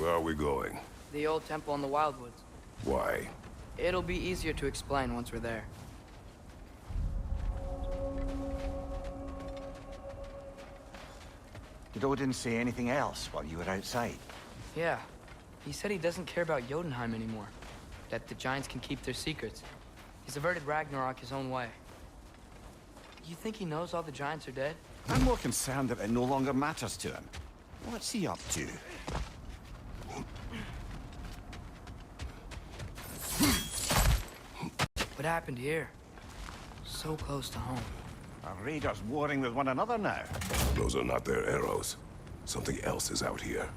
Where are we going? The old temple in the Wildwoods. Why? It'll be easier to explain once we're there. Did Odin say anything else while you were outside? Yeah. He said he doesn't care about Jotunheim anymore. That the giants can keep their secrets. He's averted Ragnarok his own way. You think he knows all the giants are dead? I'm more concerned that it no longer matters to him. What's he up to? What happened here? So close to home. Are raiders warring with one another now? Those are not their arrows. Something else is out here.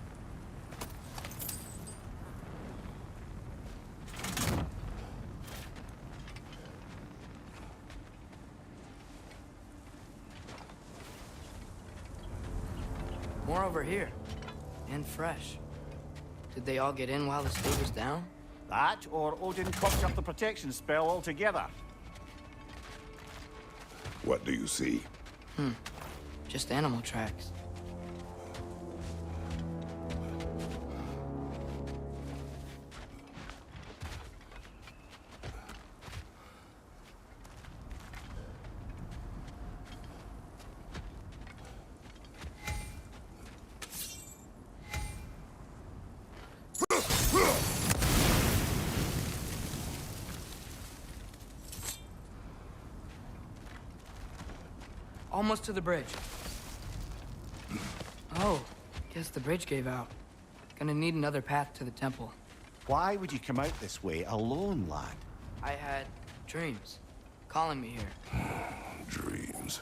More over here. And fresh. Did they all get in while the state was down? That, or Odin cocked up the protection spell altogether. What do you see? Just animal tracks. Almost to the bridge. Oh, guess the bridge gave out. Gonna need another path to the temple. Why would you come out this way alone, lad? I had dreams calling me here. Dreams.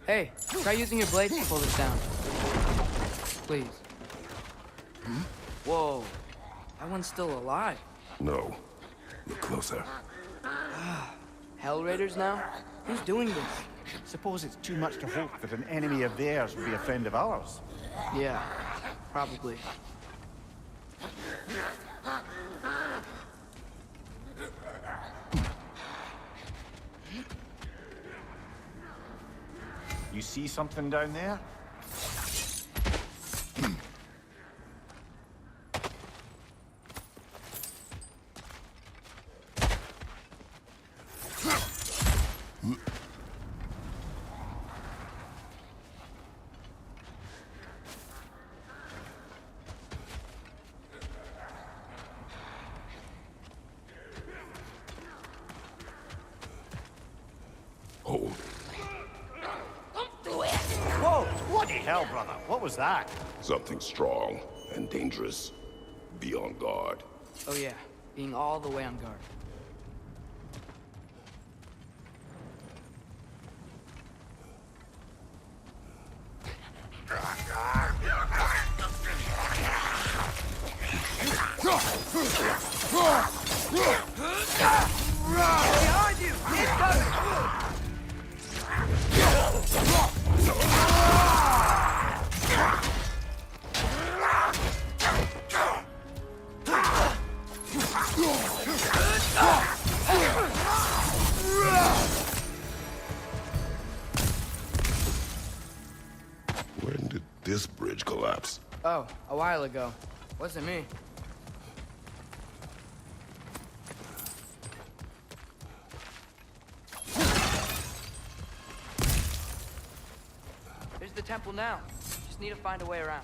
Hey, try using your blades to pull this down. Please. Whoa, that one's still alive. No. Look closer. Hell Raiders now? Who's doing this? Suppose it's too much to hope that an enemy of theirs would be a friend of ours. Yeah, probably. You see something down there? Hold. Whoa! Bloody hell, brother! What was that? Something strong and dangerous. Be on guard. Oh yeah, being all the way on guard. Behind you! When did this bridge collapse? Oh, a while ago. Wasn't me. There's the temple now. Just need to find a way around.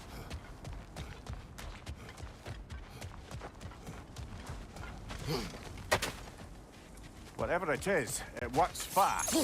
Whatever it is, it works fast.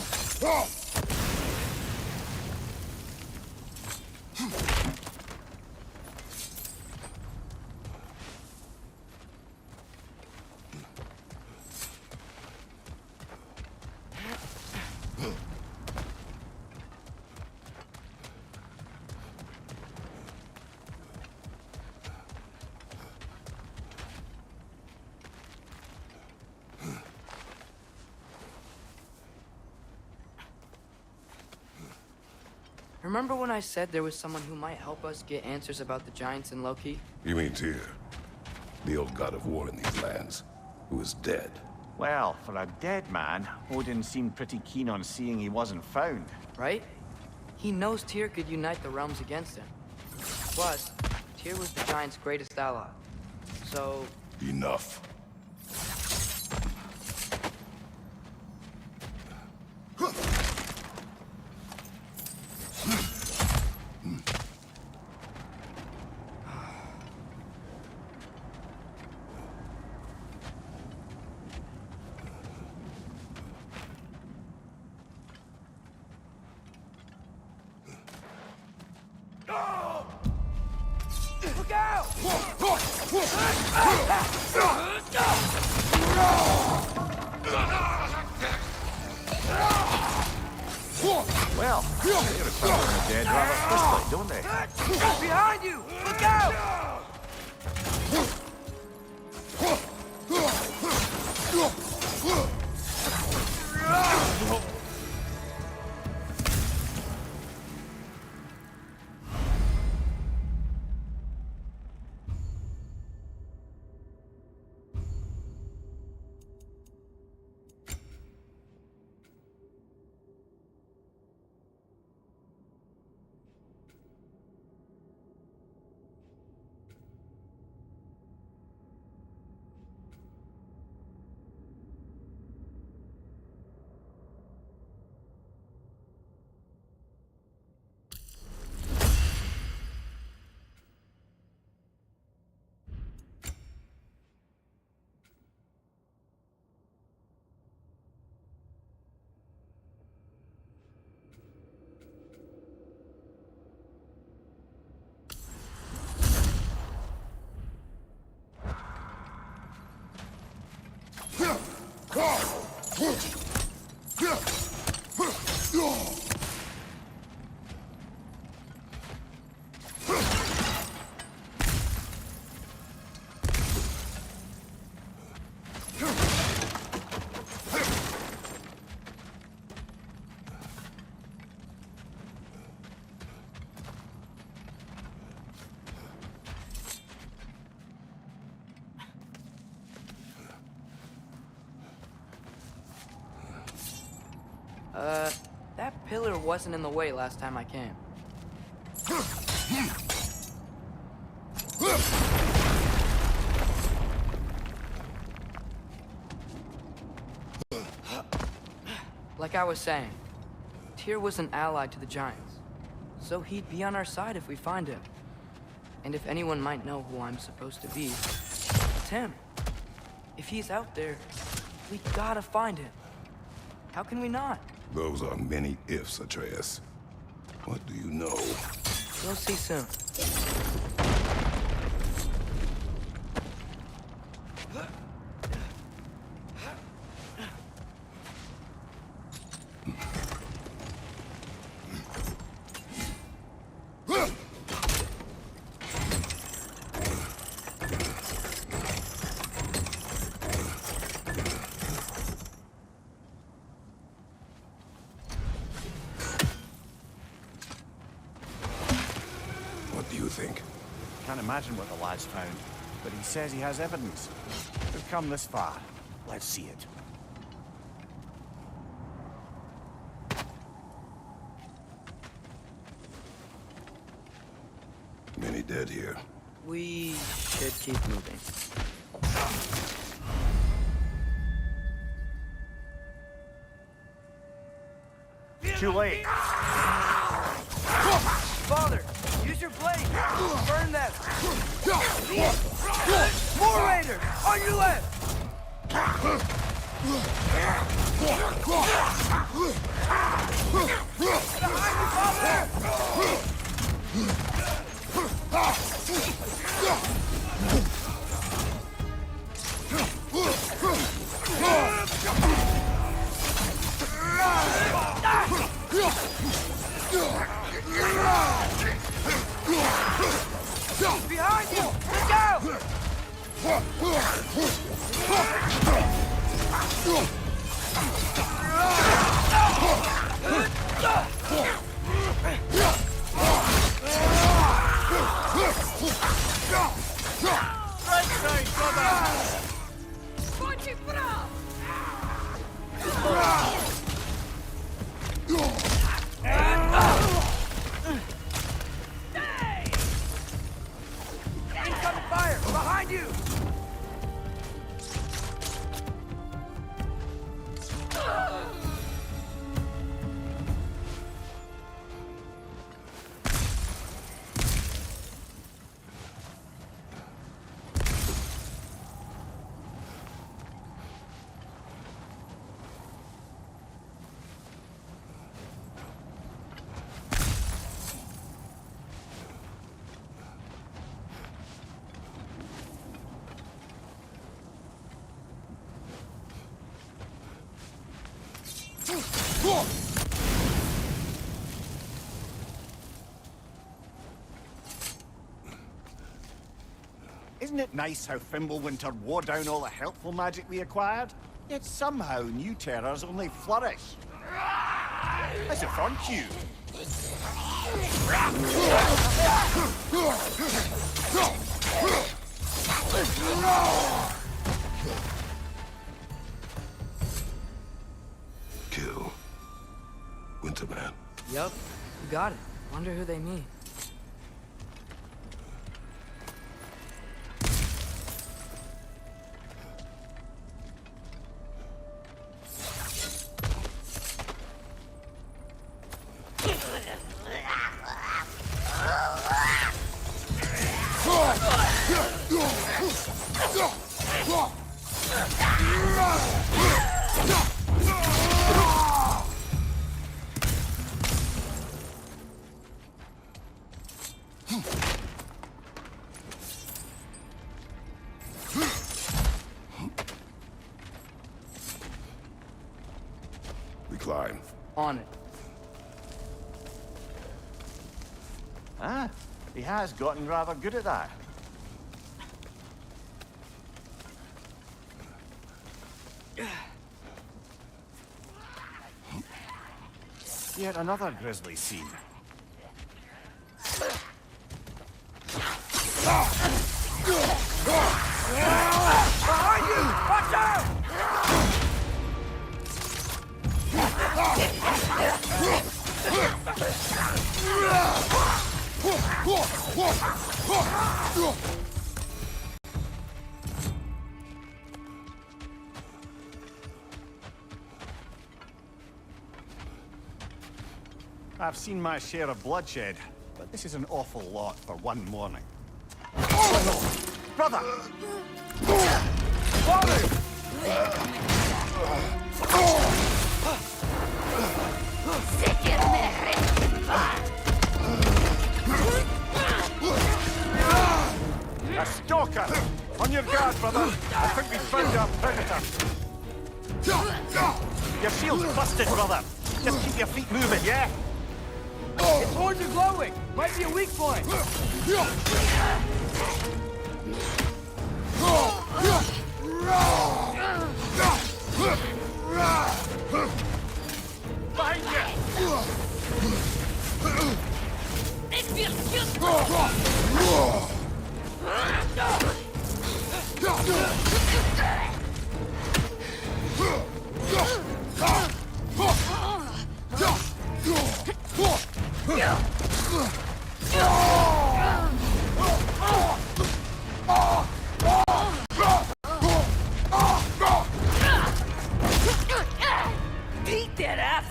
Remember when I said there was someone who might help us get answers about the giants in Loki? You mean Tyr? The old god of war in these lands, who is dead. Well, for a dead man, Odin seemed pretty keen on seeing he wasn't found. Right? He knows Tyr could unite the realms against him. Plus, Tyr was the Giants' greatest ally. So, Enough. look out! Well, they get a son from the dead rather quickly, don't they? Behind you! Look out! That pillar wasn't in the way last time I came. Like I was saying, Tyr was an ally to the Giants, so he'd be on our side if we find him. And if anyone might know who I'm supposed to be, it's him. If he's out there, we gotta find him. How can we not? Those are many ifs, Atreus. What do you know? We'll see soon. What do you think? Can't imagine what the lad's found, but he says he has evidence. We've come this far. Let's see it. Many dead here. We should keep moving. Too late. Father, use your blade! Burn them! More raiders! On your left! Behind you, Father! Behind you! Look out! it nice how Fimbulwinter wore down all the helpful magic we acquired? Yet somehow new terrors only flourish. As if on cue. Kill Winterman. Yup, you got it. Wonder who they mean. We climb. On it. Ah, he has gotten rather good at that. Yet another grisly scene. Behind you! Watch out! I've seen my share of bloodshed, but this is an awful lot for one morning. Brother! A stalker! On your guard, brother! I think we found our predator! Your shield's busted, brother! Just keep your feet moving, yeah? Its horns are glowing! Might be a weak point! Behind you! Beat that ass!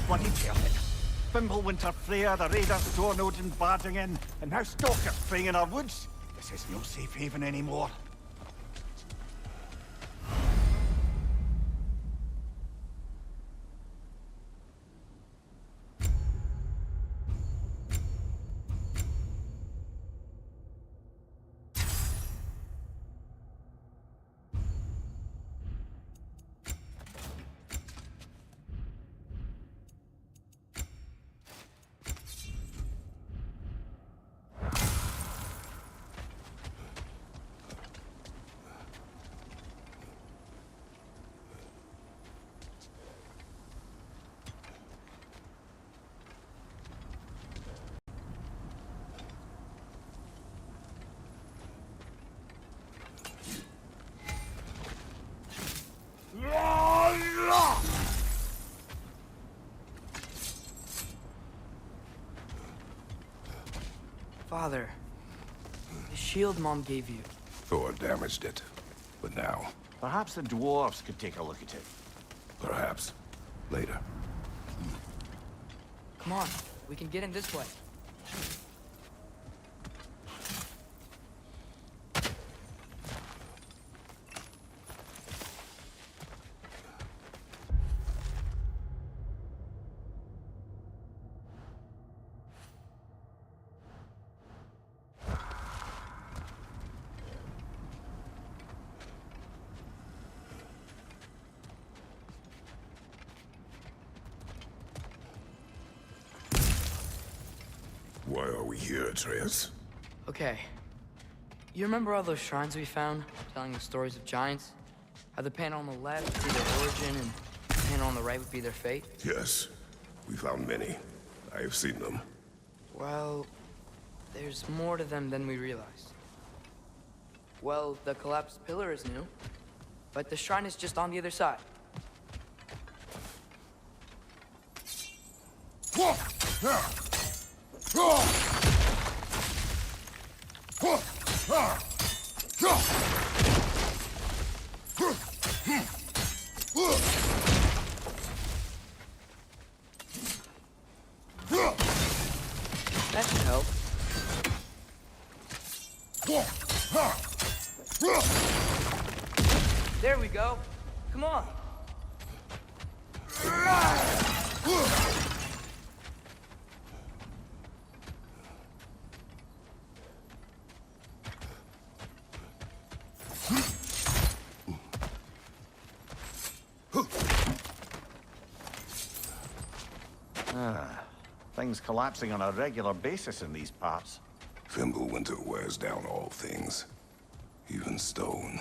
Bloody perfect. Fimbulwinter, Freya, the Raiders, Dornod and Bardingen, and now stalkers preying in our woods. This is no safe haven anymore. Father, the shield Mom gave you. Thor damaged it. But now, Perhaps the dwarves could take a look at it. perhaps, later. Come on, we can get in this way. we here, Atreus? Okay. You remember all those shrines we found, telling the stories of giants? How the panel on the left would be their origin, and the panel on the right would be their fate? Yes. We found many. I have seen them. Well, there's more to them than we realized. Well, the collapsed pillar is new, but the shrine is just on the other side. That should help. There we go. Come on. Things collapsing on a regular basis in these parts. Fimbulwinter wears down all things, even stone.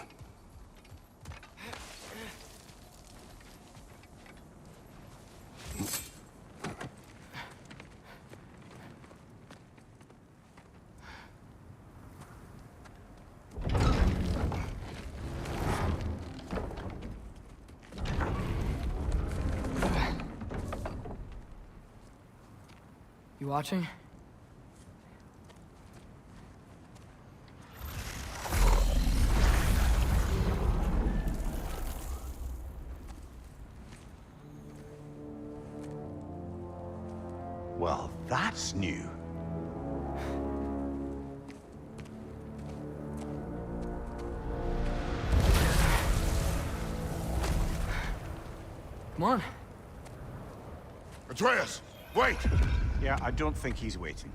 You watching? Well, that's new. Come on. Atreus, wait! Yeah, I don't think he's waiting.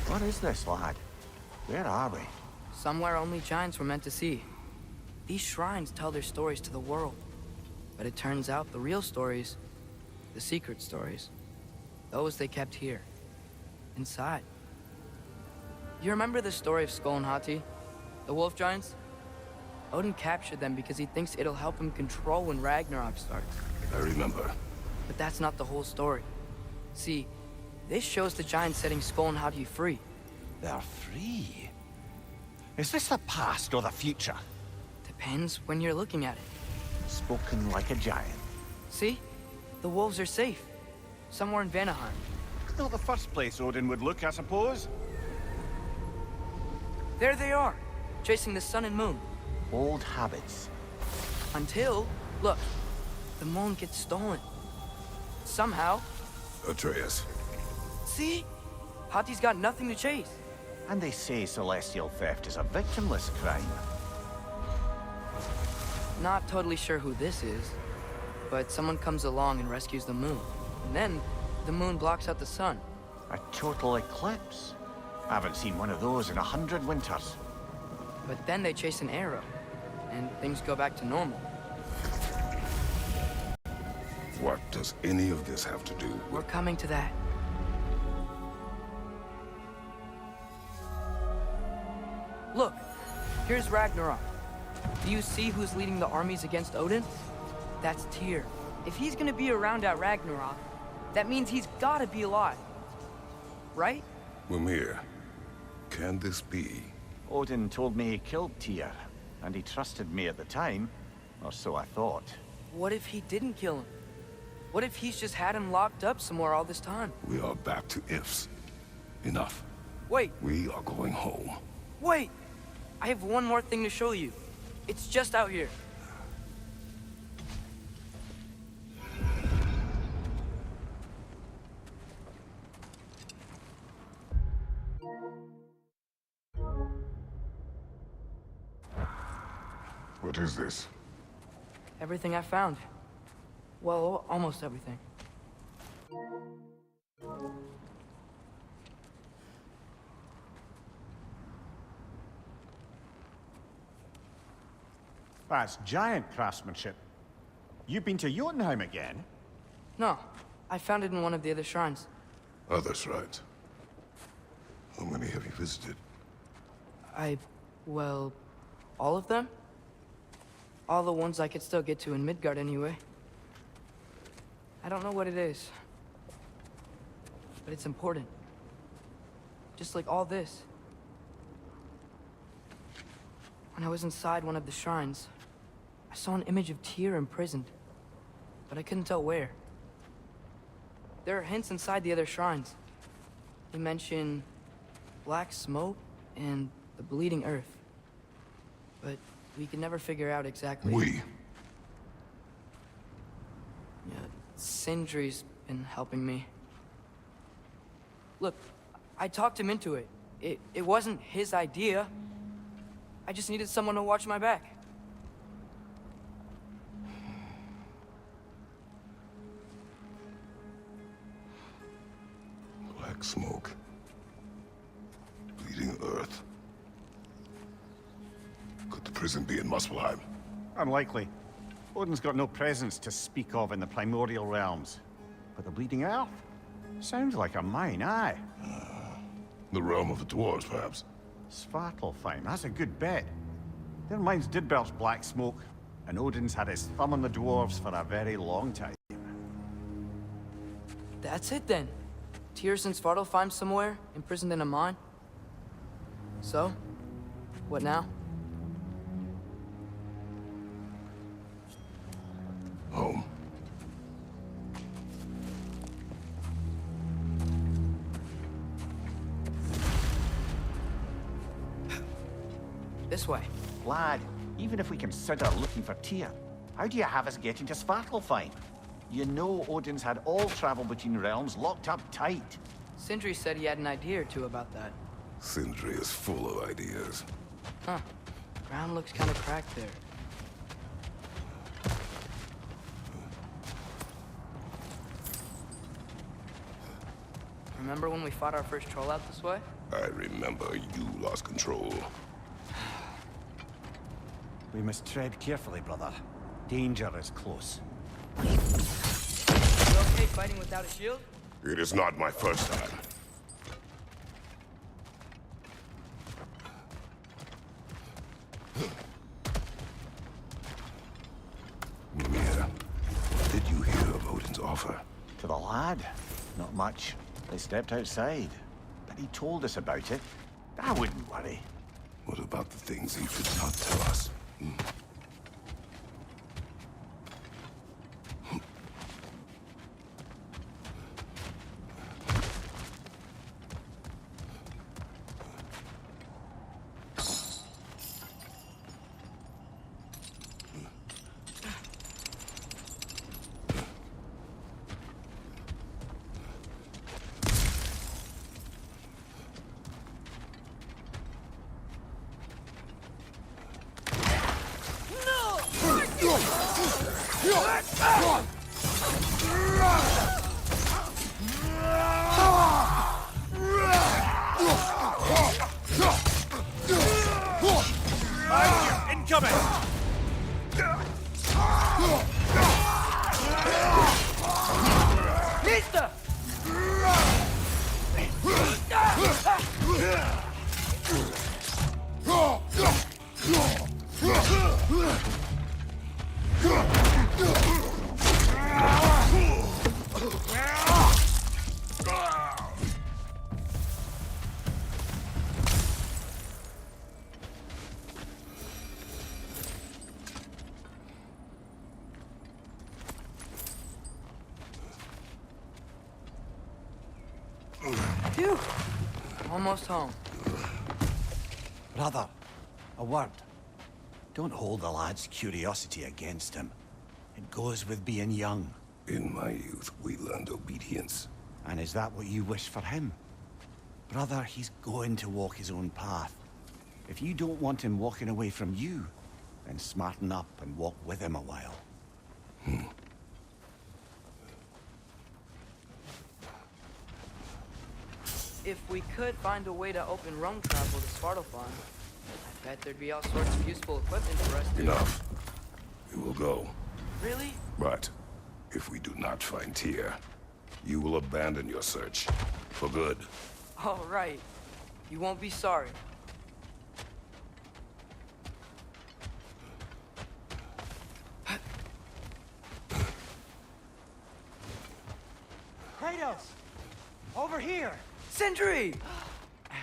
What is this, lad? Where are we? Somewhere only giants were meant to see. These shrines tell their stories to the world. But it turns out the real stories, the secret stories, those they kept here, inside. You remember the story of Skull and Hati, the wolf giants? Odin captured them because he thinks it'll help him control when Ragnarok starts. I remember. But that's not the whole story. See, this shows the giants setting Skull and Hati free. They're free. Is this the past or the future? Depends when you're looking at it. Spoken like a giant. See? The wolves are safe. Somewhere in Vanaheim. Not the first place Odin would look, I suppose. There they are, chasing the sun and moon. Old habits. Until, look, the moon gets stolen. Somehow. Atreus. See? Hati's got nothing to chase. And they say celestial theft is a victimless crime. Not totally sure who this is, but someone comes along and rescues the moon. And then, the moon blocks out the sun. A total eclipse. I haven't seen one of those in 100 winters. But then they chase an arrow, and things go back to normal. What does any of this have to do with... We're coming to that. Look, here's Ragnarok. Do you see who's leading the armies against Odin? That's Tyr. If he's gonna be around at Ragnarok, that means he's gotta be alive. Right? Mimir, can this be? Odin told me he killed Tyr, and he trusted me at the time, or so I thought. What if he didn't kill him? What if he's just had him locked up somewhere all this time? We are back to ifs. Enough. Wait, We are going home. wait! I have one more thing to show you. It's just out here. What is this? Everything I found. Well, almost everything. That's giant craftsmanship. You've been to Jotunheim again? No, I found it in one of the other shrines. Other shrines. How many have you visited? Well, all of them? All the ones I could still get to in Midgard anyway. I don't know what it is, but it's important. Just like all this. When I was inside one of the shrines, I saw an image of Tyr imprisoned, but I couldn't tell where. There are hints inside the other shrines. They mention black smoke and the bleeding earth, but we could never figure out exactly. We? Yeah, Sindri's been helping me. Look, I talked him into it. It wasn't his idea. I just needed someone to watch my back. Black smoke. Bleeding earth. Could the prison be in Muspelheim? Unlikely. Odin's got no presence to speak of in the primordial realms. But the Bleeding Earth? Sounds like a mine, aye. The realm of the dwarves, perhaps? Svartalfheim, that's a good bet. Their mines did belch black smoke, and Odin's had his thumb on the dwarves for a very long time. That's it then. Tyr's in Svartalfheim somewhere, imprisoned in a mine. So, what now? Home. This way. Lad, even if we consider looking for Tyr, how do you have us getting to Svartalfheim? You know Odin's had all travel between realms locked up tight. Sindri said he had an idea or two about that. Sindri is full of ideas. Huh. Ground looks kind of cracked there. Remember when we fought our first troll out this way? I remember you lost control. We must tread carefully, brother. Danger is close. You okay fighting without a shield? It is not my first time. Mimir, did you hear of Odin's offer? To the lad? Not much. They stepped outside. But he told us about it. I wouldn't worry. What about the things he did not tell us? Incoming! Mister! Phew. Almost home. Brother, a word. Don't hold the lad's curiosity against him. It goes with being young. In my youth, we learned obedience. And is that what you wish for him? Brother, he's going to walk his own path. If you don't want him walking away from you, then smarten up and walk with him a while. If we could find a way to open roam travel to Svartalfheim, I bet there'd be all sorts of useful equipment for us to... Enough. We will go. Really? But if we do not find Tyr, you will abandon your search. For good. All right. You won't be sorry. Kratos! Over here! Sentry!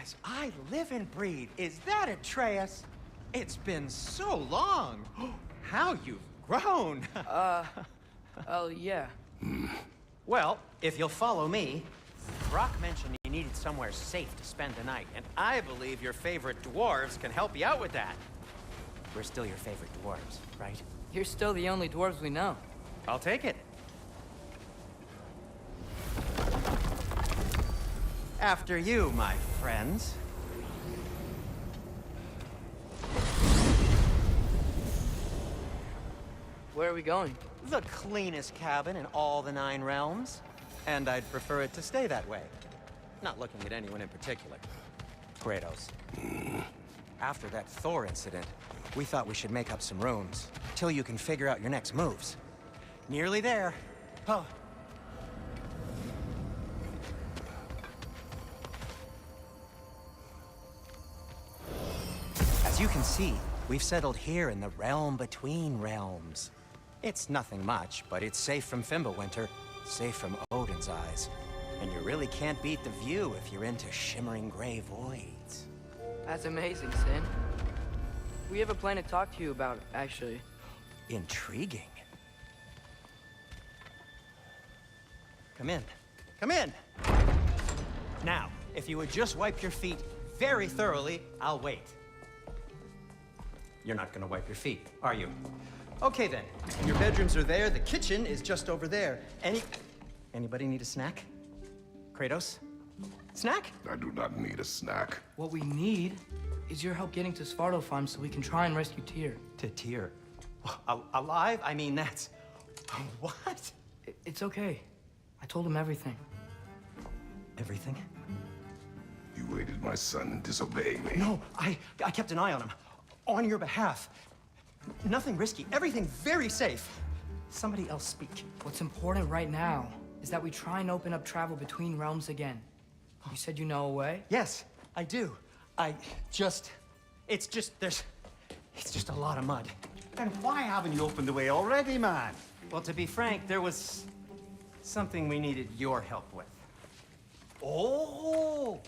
As I live and breathe, is that Atreus? It's been so long! How you've grown! Oh, yeah. Well, if you'll follow me, Brock mentioned you needed somewhere safe to spend the night, and I believe your favorite dwarves can help you out with that. We're still your favorite dwarves, right? You're still the only dwarves we know. I'll take it. After you, my friends. Where are we going? The cleanest cabin in all the 9 realms. And I'd prefer it to stay that way. Not looking at anyone in particular. Kratos. After that Thor incident, we thought we should make up some rooms, till you can figure out your next moves. Nearly there. Oh. As you can see, we've settled here in the realm between realms. It's nothing much, but it's safe from Fimbulwinter, safe from Odin's eyes. And you really can't beat the view if you're into shimmering gray voids. That's amazing, Sin. We have a plan to talk to you about, actually. Intriguing. Come in. Come in! Now, if you would just wipe your feet very thoroughly, I'll wait. You're not gonna wipe your feet, are you? Okay then. Your bedrooms are there, the kitchen is just over there. Anybody need a snack? Kratos? Snack? I do not need a snack. What we need is your help getting to Svartalfheim so we can try and rescue Tyr. To Tyr. Alive? I mean, that's... What? It's okay. I told him everything. Everything? You aided my son disobeying me. No, I kept an eye on him. On your behalf. Nothing risky. Everything very safe. Somebody else speak. What's important right now is that we try and open up travel between realms again. You said you know a way? Yes, I do. It's just a lot of mud. Then why haven't you opened the way already, man? Well, to be frank, there was something we needed your help with. Oh!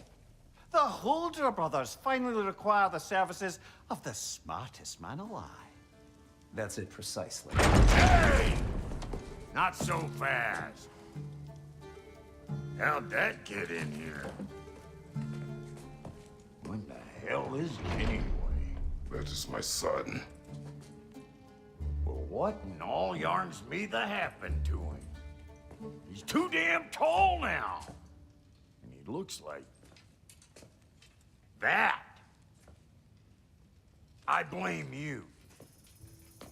The Holder brothers finally require the services of the smartest man alive. That's it precisely. Hey! Not so fast. How'd that get in here? What the hell is he anyway? That is my son. Well, what in all yarns me that happened to him? He's too damn tall now. And he looks like... that. I blame you.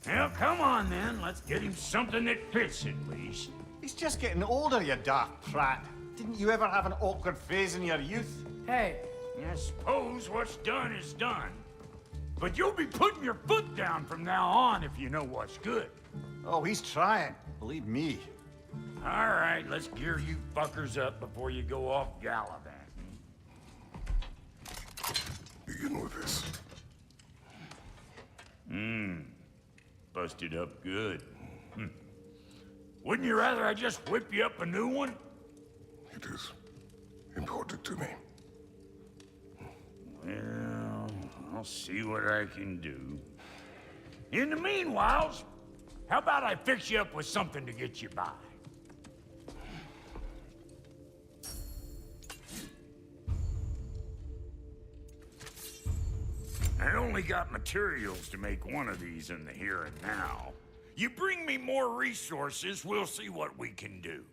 Well, come on then. Let's get him something that fits at least. He's just getting older, you daft prat. Didn't you ever have an awkward phase in your youth? Hey, I suppose what's done is done. But you'll be putting your foot down from now on if you know what's good. Oh, he's trying. Believe me. All right, let's gear you fuckers up before you go off gallivanting. Begin with this. Busted up good. Wouldn't you rather I just whip you up a new one? It is important to me. Well, I'll see what I can do. In the meanwhile, how about I fix you up with something to get you by? I only got materials to make one of these in the here and now. You bring me more resources, we'll see what we can do.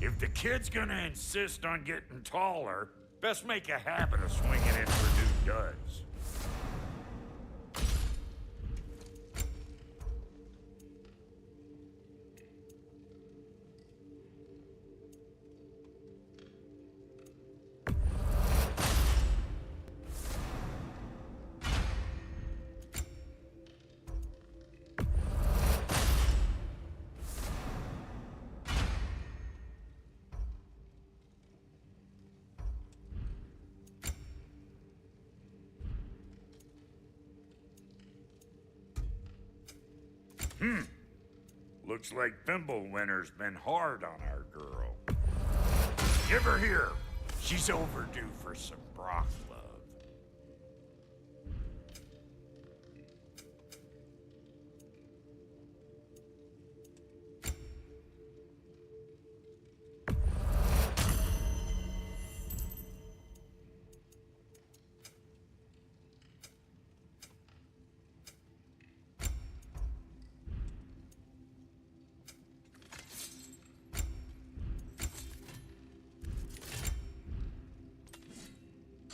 If the kid's gonna insist on getting taller, best make a habit of swinging in for new duds. Looks like Thimblewinter's been hard on our girl. Give her here. She's overdue for some broth love.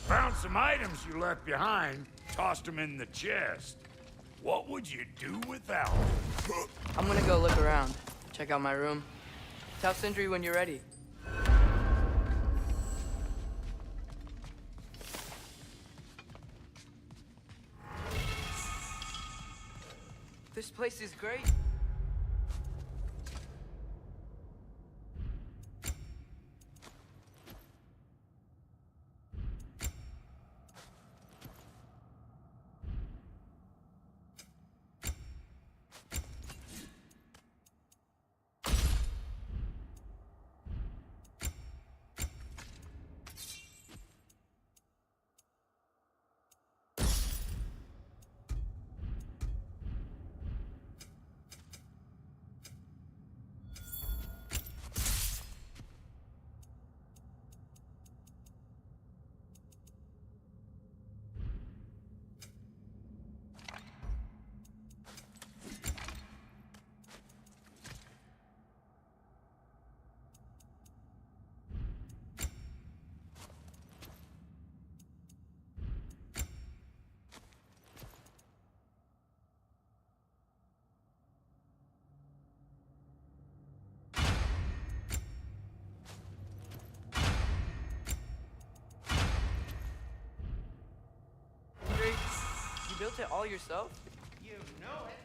Found some items you left behind, tossed them in the chest. What would you do without them? I'm gonna go look around, check out my room. Tell Sindri when you're ready. This place is great. You built it all yourself? You know it.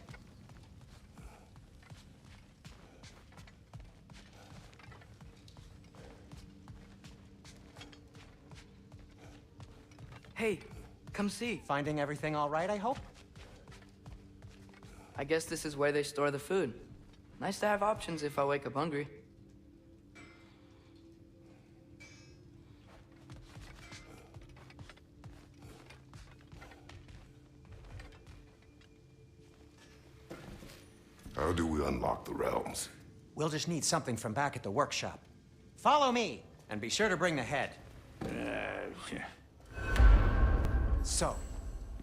Hey, come see. Finding everything all right, I hope? I guess this is where they store the food. Nice to have options if I wake up hungry. How do we unlock the realms? We'll just need something from back at the workshop. Follow me, and be sure to bring the head. So,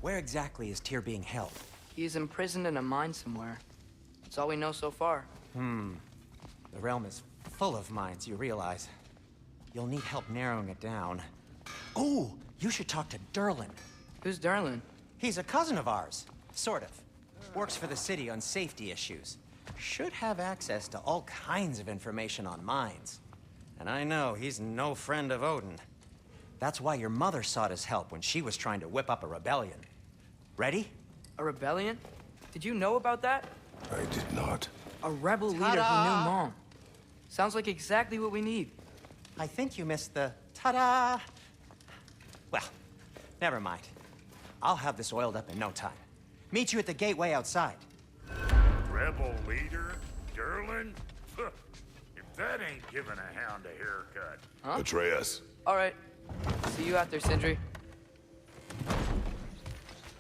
where exactly is Tyr being held? He's imprisoned in a mine somewhere. That's all we know so far. The realm is full of mines, you realize. You'll need help narrowing it down. Oh, you should talk to Derlin. Who's Darlin? He's a cousin of ours, sort of. Works for the city on safety issues. Should have access to all kinds of information on mines. And I know he's no friend of Odin. That's why your mother sought his help when she was trying to whip up a rebellion. Ready? A rebellion? Did you know about that? I did not. A rebel leader who knew Mom. Sounds like exactly what we need. I think you missed the ta-da. Well, never mind. I'll have this oiled up in no time. Meet you at the gateway outside. Rebel leader? Derlin? If that ain't giving a hound a haircut. Atreus. All right. See you out there, Sindri.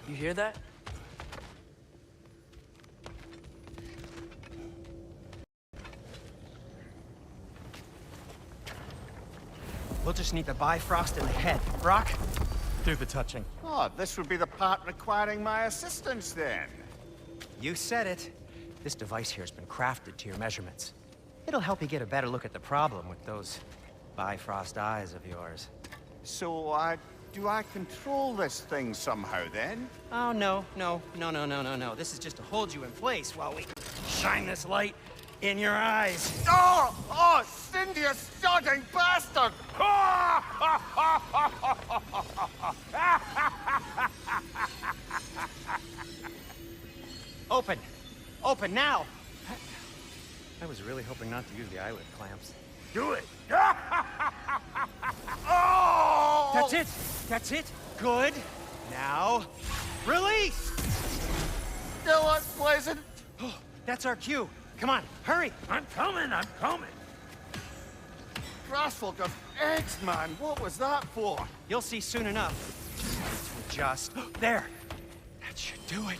You hear that? We'll just need the Bifrost in the head. Brock, do the touching. Oh, this would be the part requiring my assistance then. You said it. This device here has been crafted to your measurements. It'll help you get a better look at the problem with those Bifrost eyes of yours. So, do I control this thing somehow then? Oh, no. This is just to hold you in place while we shine this light in your eyes. Oh! Oh, Cindy, you sodding bastard! Open! Open now! I was really hoping not to use the eyelid clamps. Do it. Oh! That's it! That's it! Good! Now, release! Still unpleasant. Oh, that's our cue. Come on, hurry! I'm coming. Grassful of eggs, man. What was that for? You'll see soon enough. Just there. That should do it.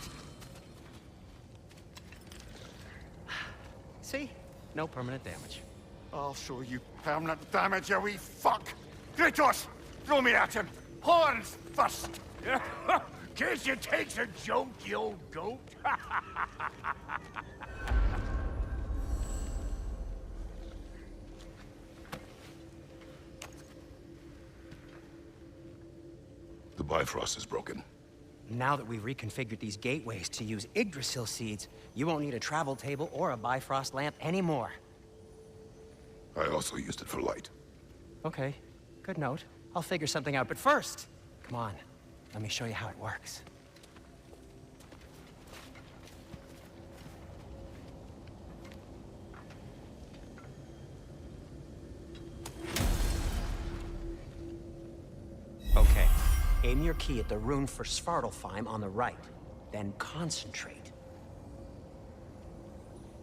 See? No permanent damage. I'll show you permanent damage, you wee fuck. Kratos, throw me at him. Horns first. Guess you takes a joke, you old goat. The Bifrost is broken. Now that we've reconfigured these gateways to use Yggdrasil seeds, you won't need a travel table or a Bifrost lamp anymore. I also used it for light. Okay, good note. I'll figure something out, but first, come on, let me show you how it works. Okay, aim your key at the rune for Svartalfheim on the right, then concentrate.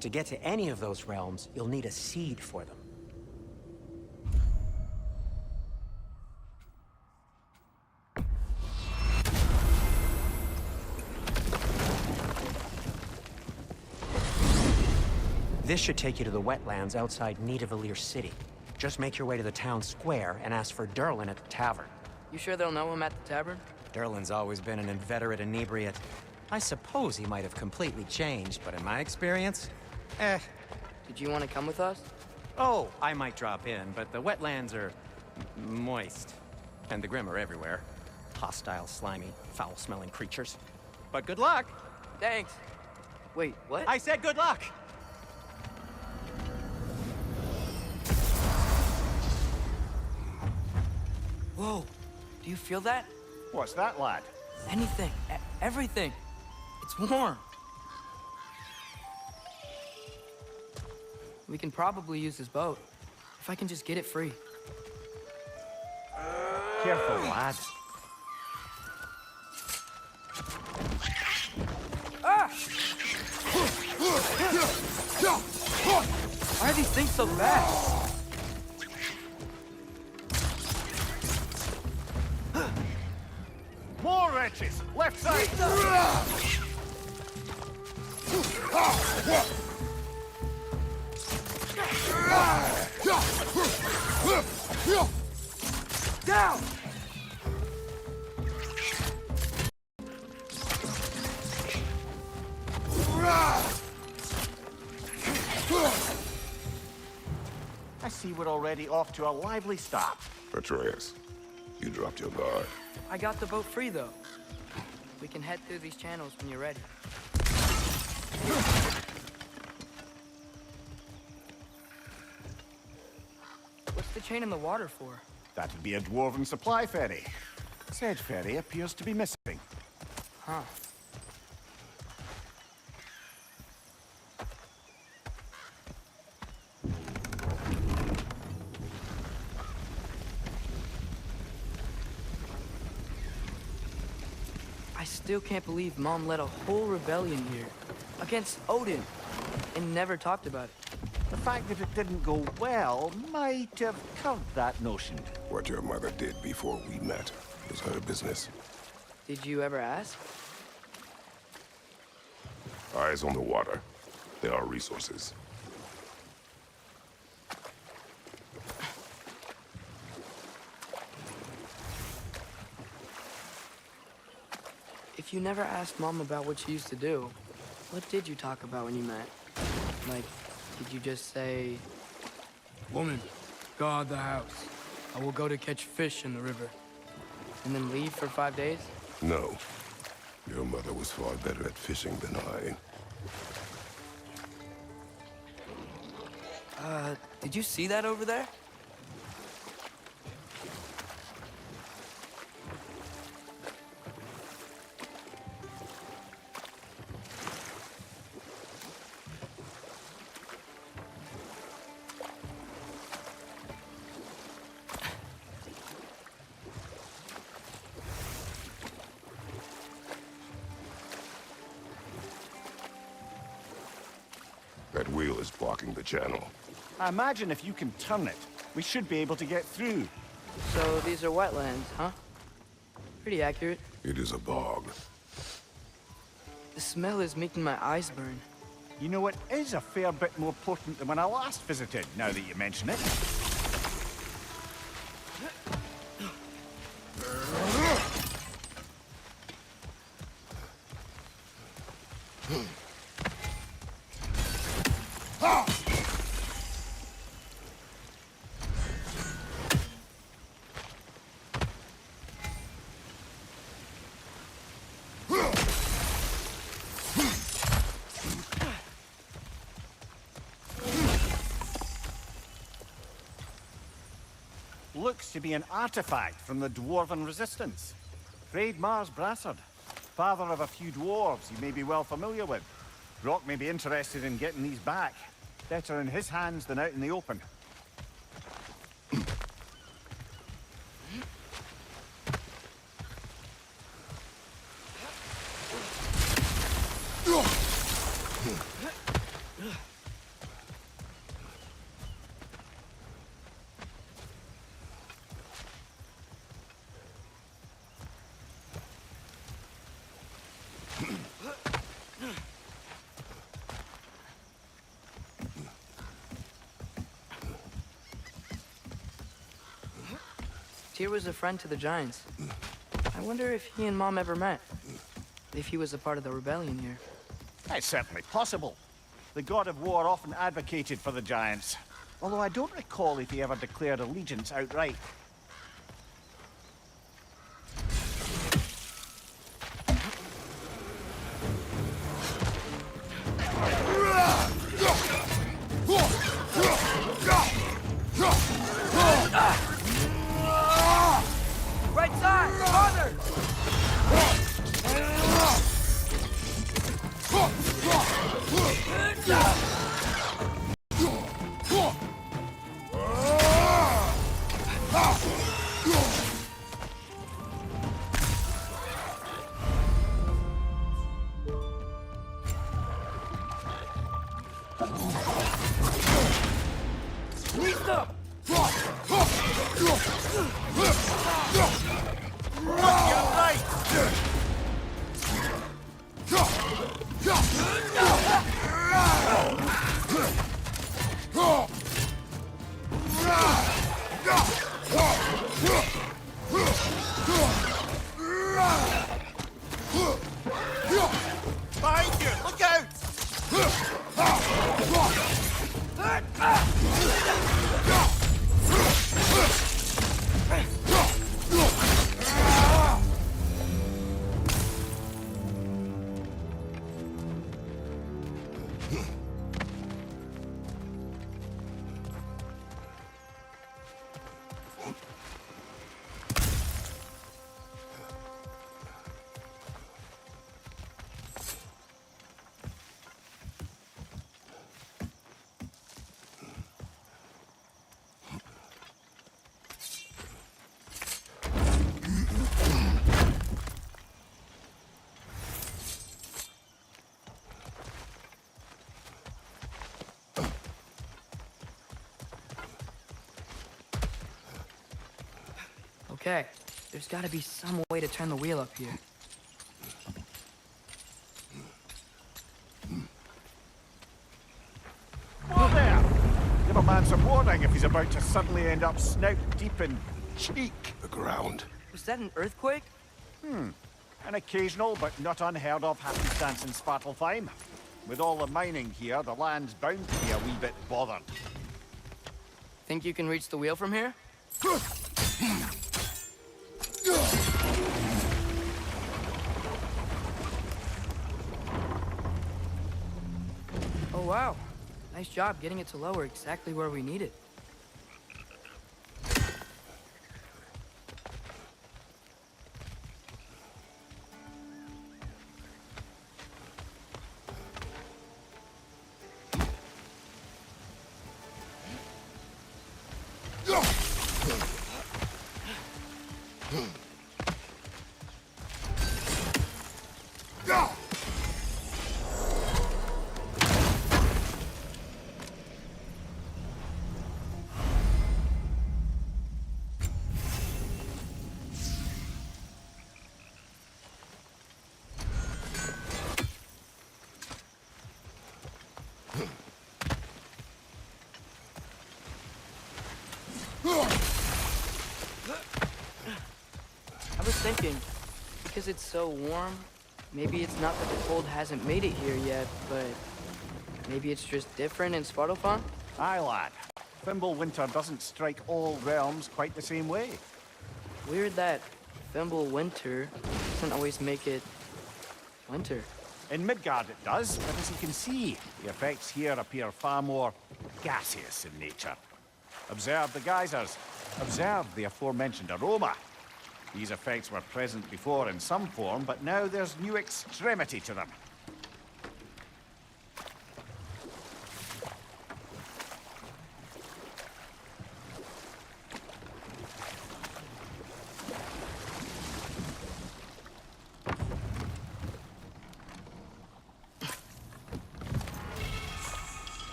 To get to any of those realms, you'll need a seed for them. This should take you to the wetlands outside Nidavellir City. Just make your way to the town square and ask for Derlin at the tavern. You sure they'll know him at the tavern? Derlin's always been an inveterate inebriate. I suppose he might have completely changed, but in my experience, Did you want to come with us? Oh, I might drop in, but the wetlands are moist. And the Grim are everywhere. Hostile, slimy, foul-smelling creatures. But good luck! Thanks. Wait, what? I said good luck! Whoa, do you feel that? What's that, lad? Anything, everything. It's warm. We can probably use this boat, if I can just get it free. Careful, lad. Ah! Why are these things so fast? More wrenches! Left side! Down! I see we're already off to a lively start. Atreus, you dropped your guard. I got the boat free, though. We can head through these channels when you're ready. What's the chain in the water for? That'd be a dwarven supply ferry. Said ferry appears to be missing. Huh. I still can't believe Mom led a whole rebellion here against Odin and never talked about it. The fact that it didn't go well might have curbed that notion. What your mother did before we met was her business. Did you ever ask? Eyes on the water. There are resources. If you never asked Mom about what she used to do, what did you talk about when you met? Like, Did you just say, "Woman, guard the house. I will go to catch fish in the river," and then leave for 5 days? No. Your mother was far better at fishing than I. Did you see that over there? That wheel is blocking the channel. I imagine if you can turn it, we should be able to get through. So these are wetlands, huh? Pretty accurate. It is a bog. The smell is making my eyes burn. You know, it is a fair bit more potent than when I last visited, now that you mention it. Looks to be an artifact from the Dwarven Resistance. Raid Mars Brassard, father of a few dwarves you may be well familiar with. Brock may be interested in getting these back. Better in his hands than out in the open. Tyr was a friend to the Giants. I wonder if he and Mom ever met. If he was a part of the rebellion here. It's certainly possible. The god of war often advocated for the Giants. Although I don't recall if he ever declared allegiance outright. Right side! Father! Behind you! Look out! Okay, there's gotta be some way to turn the wheel up here. Whoa there! Give a man some warning if he's about to suddenly end up snout deep in cheek. The ground. Was that an earthquake? An occasional but not unheard of happenstance in Svartalfheim. With all the mining here, the land's bound to be a wee bit bothered. Think you can reach the wheel from here? Oh wow, nice job getting it to lower exactly where we need it. I was thinking, because it's so warm, maybe it's not that the cold hasn't made it here yet, but maybe it's just different in Svartalfheim? Aye, lad. Thimble winter doesn't strike all realms quite the same way. Weird that Thimble winter doesn't always make it winter. In Midgard it does, but as you can see, the effects here appear far more gaseous in nature. Observe the geysers. Observe the aforementioned aroma. These effects were present before in some form, but now there's new extremity to them.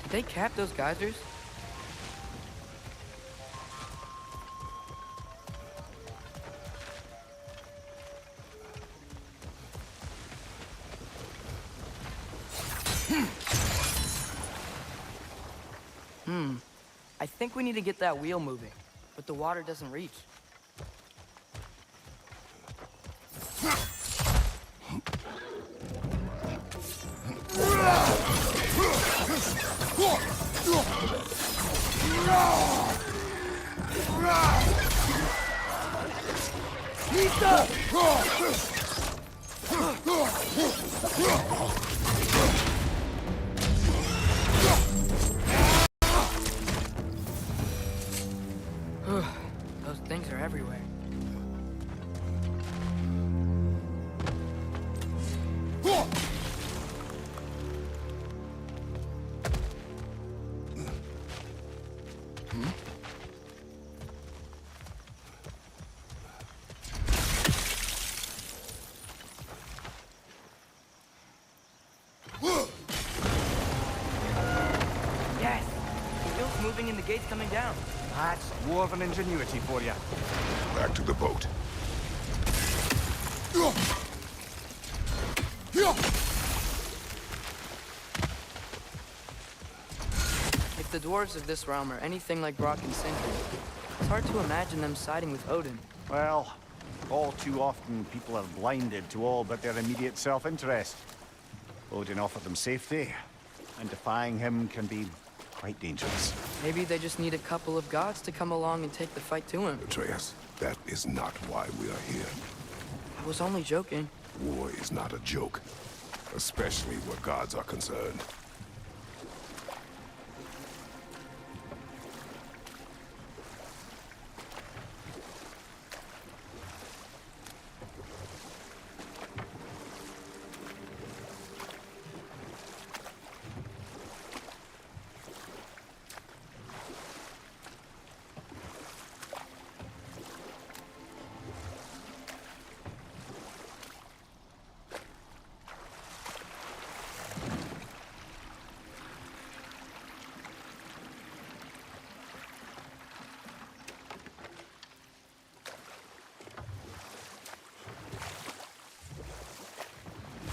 Did they cap those geysers? I think we need to get that wheel moving, but the water doesn't reach. Those things are everywhere. Yes! The wheel's moving and the gate's coming down. That's dwarven ingenuity for you. Back to the boat. If the dwarves of this realm are anything like Brock and Sindri, it's hard to imagine them siding with Odin. Well, all too often people are blinded to all but their immediate self-interest. Odin offered them safety, and defying him can be quite dangerous. Maybe they just need a couple of gods to come along and take the fight to him. Atreus, that is not why we are here. I was only joking. War is not a joke, especially where gods are concerned.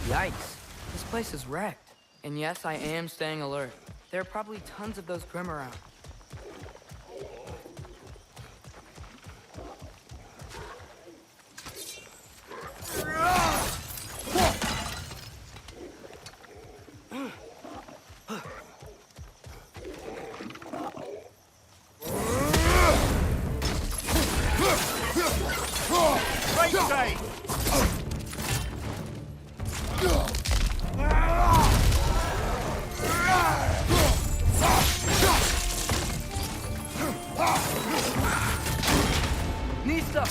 Yikes. This place is wrecked. And yes, I am staying alert. There are probably tons of those Grim around. Right side! Nista!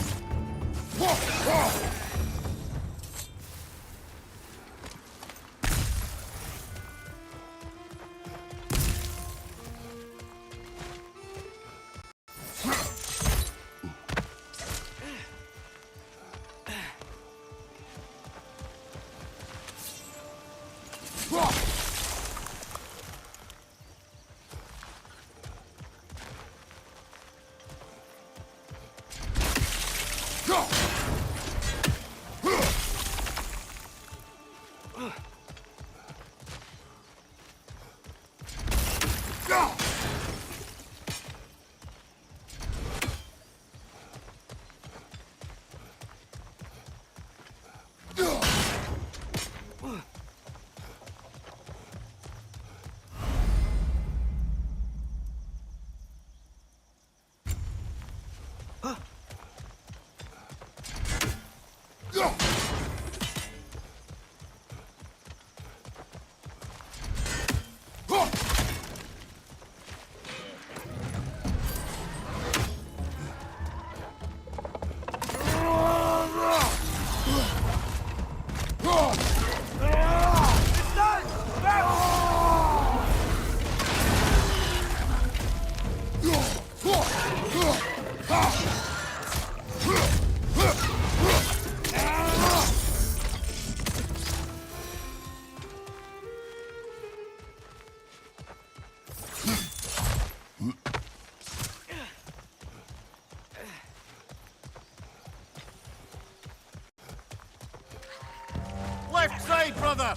Left side, brother!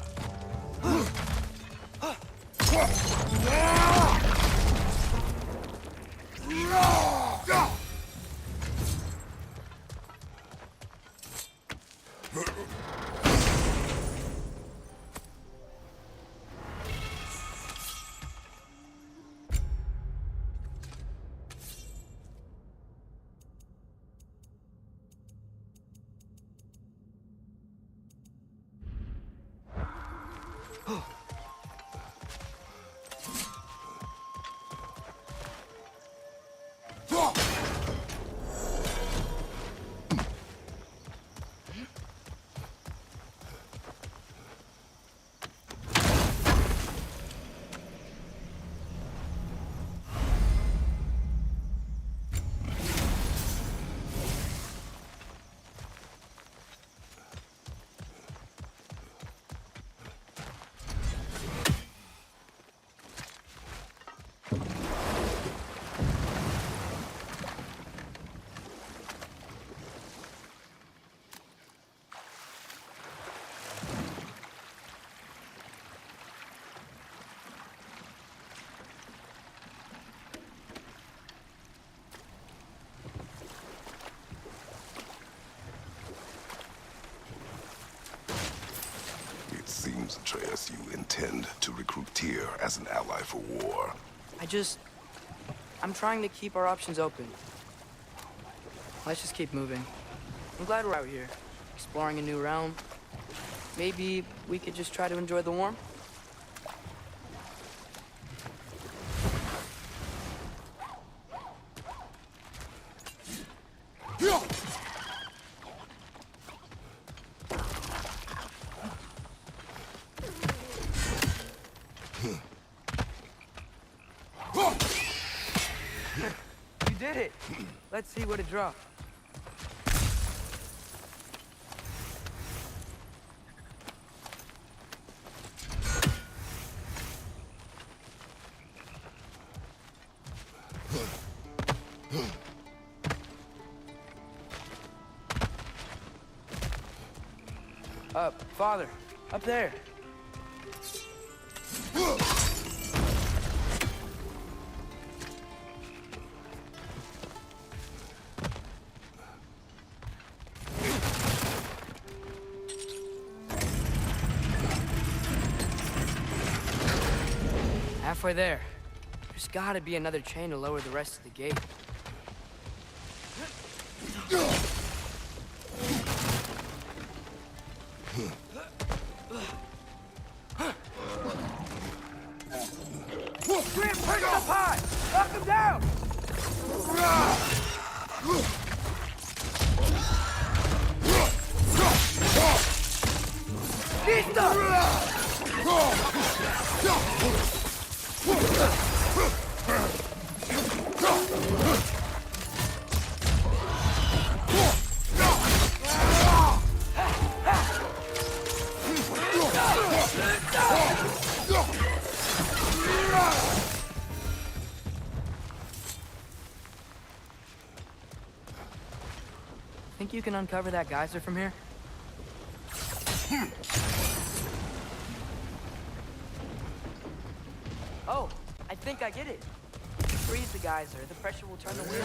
It seems, Atreus, you intend to recruit Tyr as an ally for war. I'm trying to keep our options open. Let's just keep moving. I'm glad we're out here, exploring a new realm. Maybe we could just try to enjoy the warmth? You did it! Let's see what it dropped. Father, up there. Halfway there. There's gotta be another chain to lower the rest of the gate. Think you can uncover that geyser from here? Oh, I think I get it. Freeze the geyser. The pressure will turn the wheel.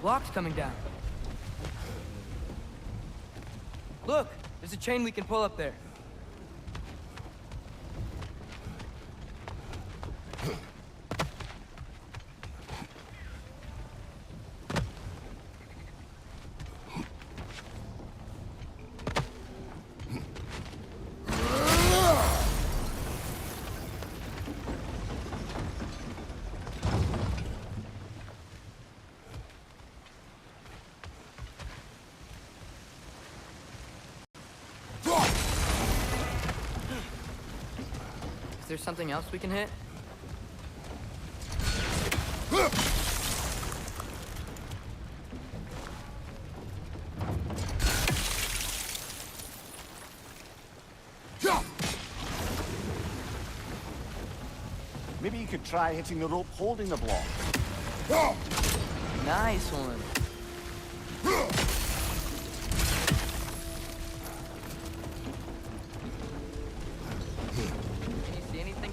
Block's coming down. Look, there's a chain we can pull up there. Is there something else we can hit? Maybe you could try hitting the rope holding the block. Nice one.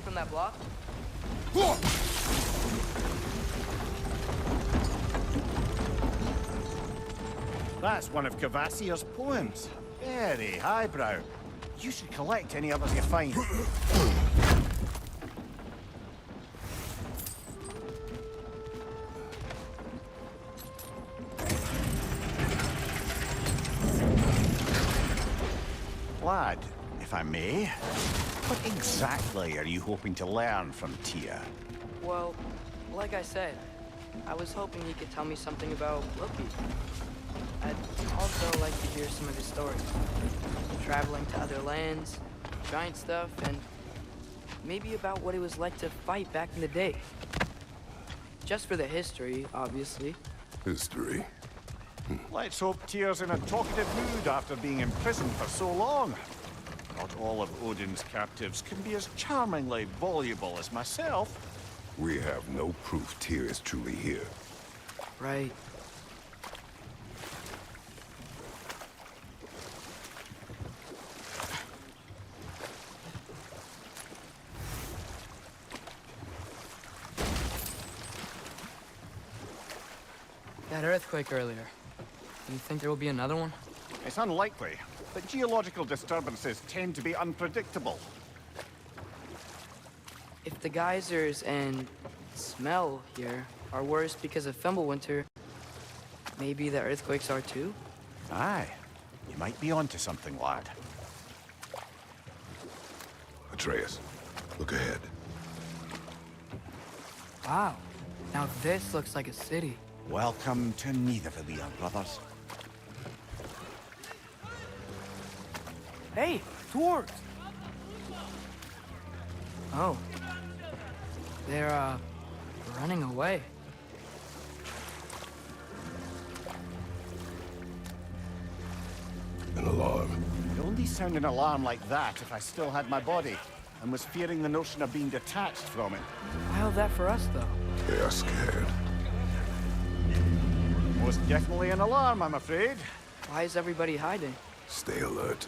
From that block? That's one of Cavassier's poems. Very highbrow. You should collect any others you find. Lad, if I may, what exactly are you hoping to learn from Tia? Well, like I said, I was hoping he could tell me something about Loki. I'd also like to hear some of his stories. Traveling to other lands, giant stuff, and maybe about what it was like to fight back in the day. Just for the history, obviously. History. Let's hope Tyr's in a talkative mood after being imprisoned for so long. Not all of Odin's captives can be as charmingly voluble as myself. We have no proof Tyr is truly here. Right. That earthquake earlier. You think there will be another one? It's unlikely, but geological disturbances tend to be unpredictable. If the geysers and smell here are worse because of Fimbulwinter, maybe the earthquakes are too? Aye, you might be onto something, lad. Atreus, look ahead. Wow. Now this looks like a city. Welcome to Nidavellir, brothers. Hey, dwarves! Oh. They're, running away. An alarm. I'd only sound an alarm like that if I still had my body, and was fearing the notion of being detached from it. Why hold that for us, though? They are scared. Most definitely an alarm, I'm afraid. Why is everybody hiding? Stay alert.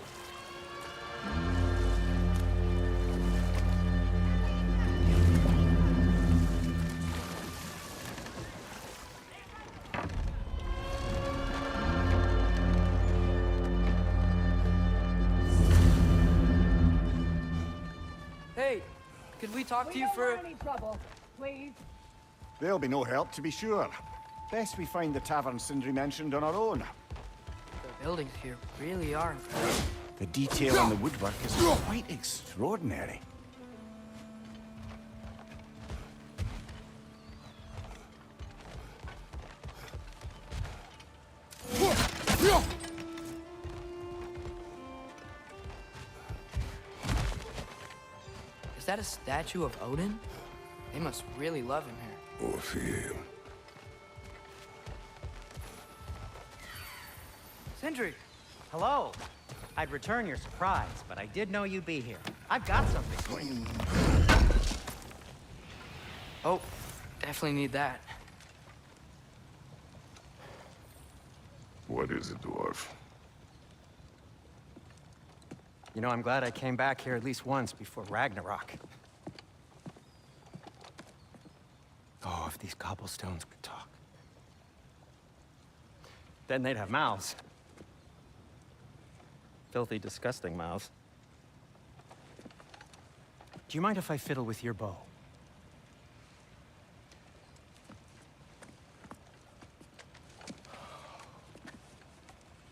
Hey, could we talk to you don't for... want any trouble, please. There'll be no help, to be sure. Best we find the tavern Sindri mentioned on our own. The buildings here really are impressive. The detail in the woodwork is quite extraordinary. Is that a statue of Odin? They must really love him here. Or fear him. Sindri! Hello. I'd return your surprise, but I did know you'd be here. I've got something for you. Oh, definitely need that. What is it, dwarf? You know, I'm glad I came back here at least once before Ragnarok. Oh, if these cobblestones could talk. Then they'd have mouths. Filthy, disgusting mouths. Do you mind if I fiddle with your bow?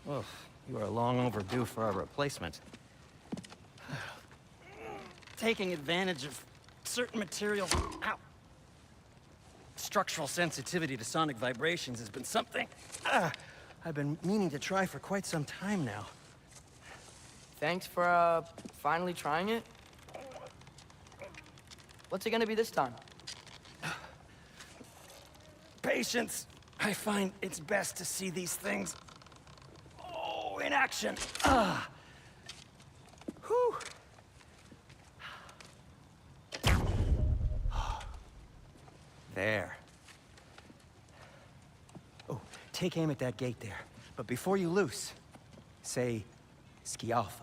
Oh, you are long overdue for a replacement. Taking advantage of certain materials. Ow. Structural sensitivity to sonic vibrations has been something I've been meaning to try for quite some time now. Thanks for, finally trying it. What's it gonna be this time? Patience. I find it's best to see these things, in action. Whew. There. Oh, take aim at that gate there. But before you loose, say, Skialfa.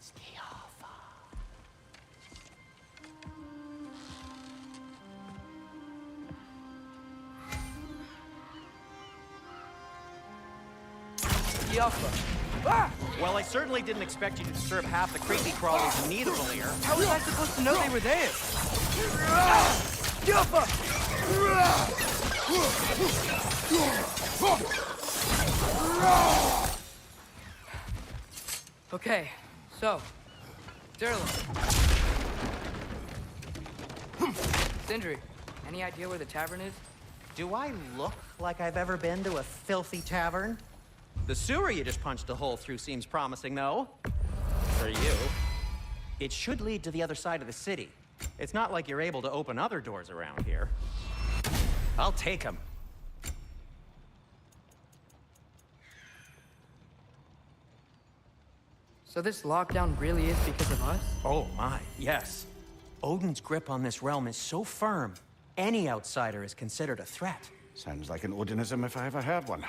Skialfa. Yuffa. Ah! Well, I certainly didn't expect you to disturb half the creepy crawlers in Nidavellir. How was I supposed to know they were there? Yuffa! Okay, so, Durla. Sindri, any idea where the tavern is? Do I look like I've ever been to a filthy tavern? The sewer you just punched a hole through seems promising, though. For you. It should lead to the other side of the city. It's not like you're able to open other doors around here. I'll take them. So this lockdown really is because of us? Oh my, yes. Odin's grip on this realm is so firm, any outsider is considered a threat. Sounds like an Odinism if I ever heard one.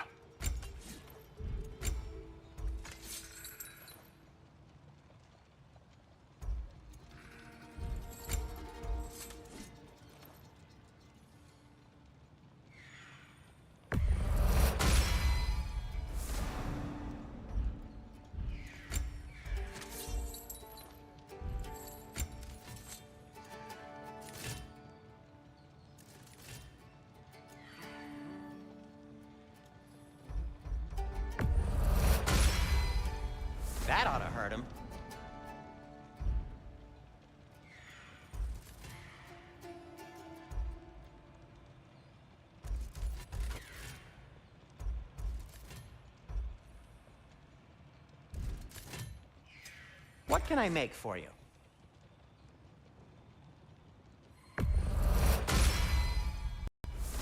What can I make for you?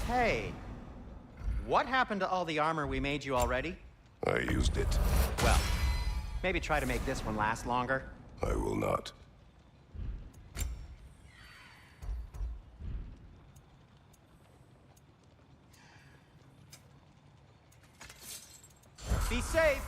Hey, what happened to all the armor we made you already? I used it. Well, maybe try to make this one last longer. I will not. Be safe!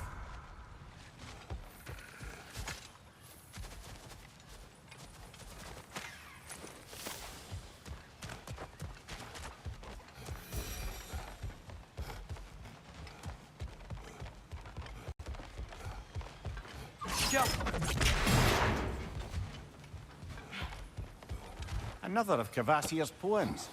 Jump! Another of Cavassier's poems.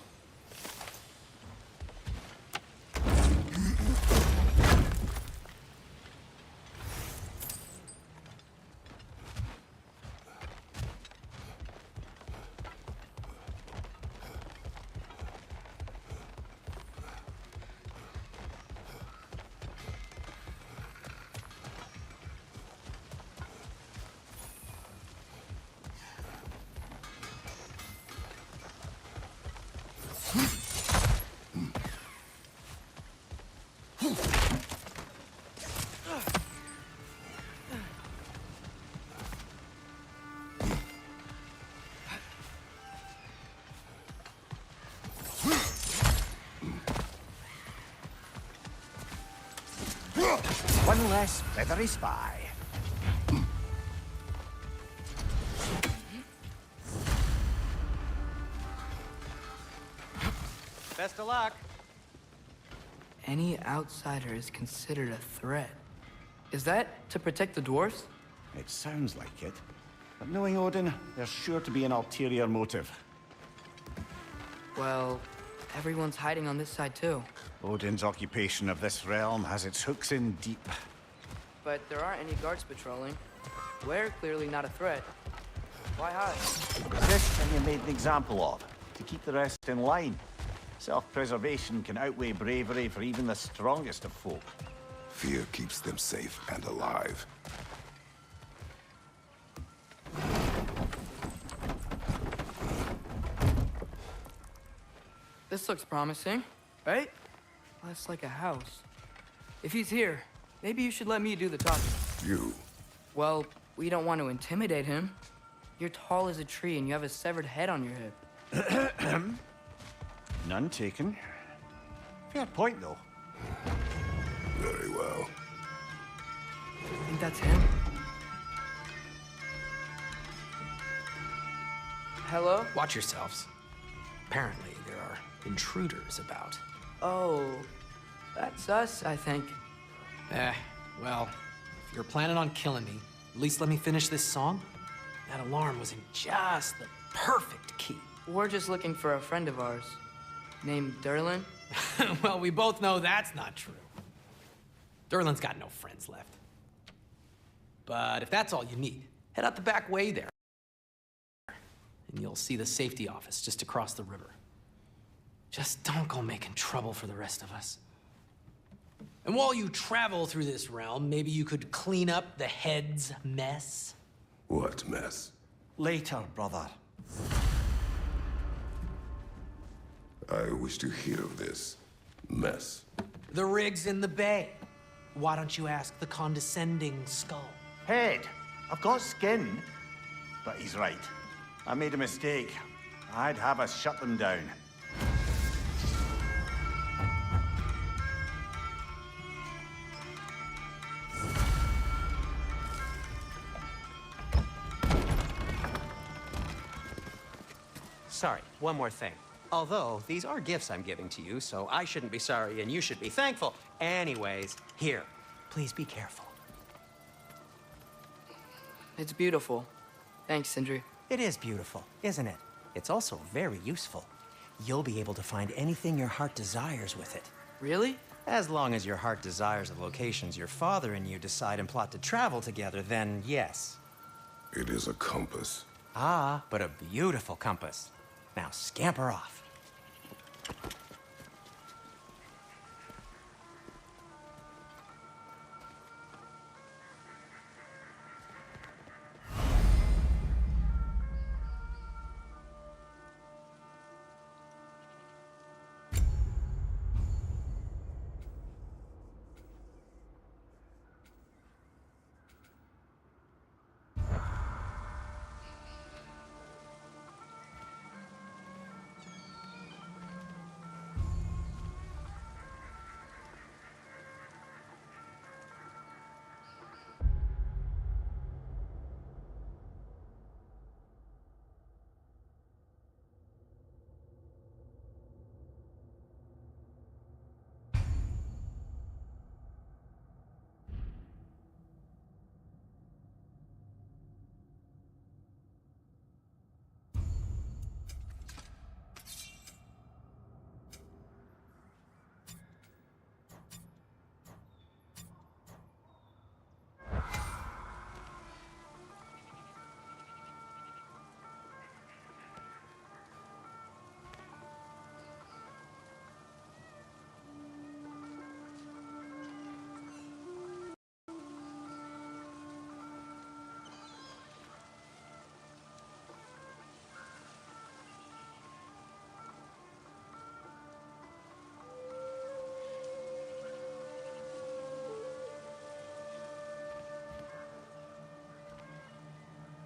One less feathery spy. Best of luck. Any outsider is considered a threat. Is that to protect the dwarfs? It sounds like it. But knowing Odin, there's sure to be an ulterior motive. Well, everyone's hiding on this side too. Odin's occupation of this realm has its hooks in deep. But there aren't any guards patrolling. We're clearly not a threat. Why hide? Resist and you're made an example of, to keep the rest in line. Self-preservation can outweigh bravery for even the strongest of folk. Fear keeps them safe and alive. This looks promising, right? Less like a house. If he's here, maybe you should let me do the talking. You. Well, we don't want to intimidate him. You're tall as a tree and you have a severed head on your hip. None taken. Fair point, though. Very well. Think that's him? Hello? Watch yourselves. Apparently, there are intruders about. Oh, that's us, I think. Well, if you're planning on killing me, at least let me finish this song. That alarm was in just the perfect key. We're just looking for a friend of ours, named Derlin. Well, we both know that's not true. Derlin's got no friends left. But if that's all you need, head out the back way there. And you'll see the safety office just across the river. Just don't go making trouble for the rest of us. And while you travel through this realm, maybe you could clean up the head's mess. What mess? Later, brother. I wish to hear of this mess. The rig's in the bay. Why don't you ask the condescending skull? Head, I've got skin. But he's right. I made a mistake. I'd have us shut them down. Sorry, one more thing. Although, these are gifts I'm giving to you, so I shouldn't be sorry and you should be thankful. Anyways, here, please be careful. It's beautiful. Thanks, Sindri. It is beautiful, isn't it? It's also very useful. You'll be able to find anything your heart desires with it. Really? As long as your heart desires the locations your father and you decide and plot to travel together, then yes. It is a compass. Ah, but a beautiful compass. Now scamper off.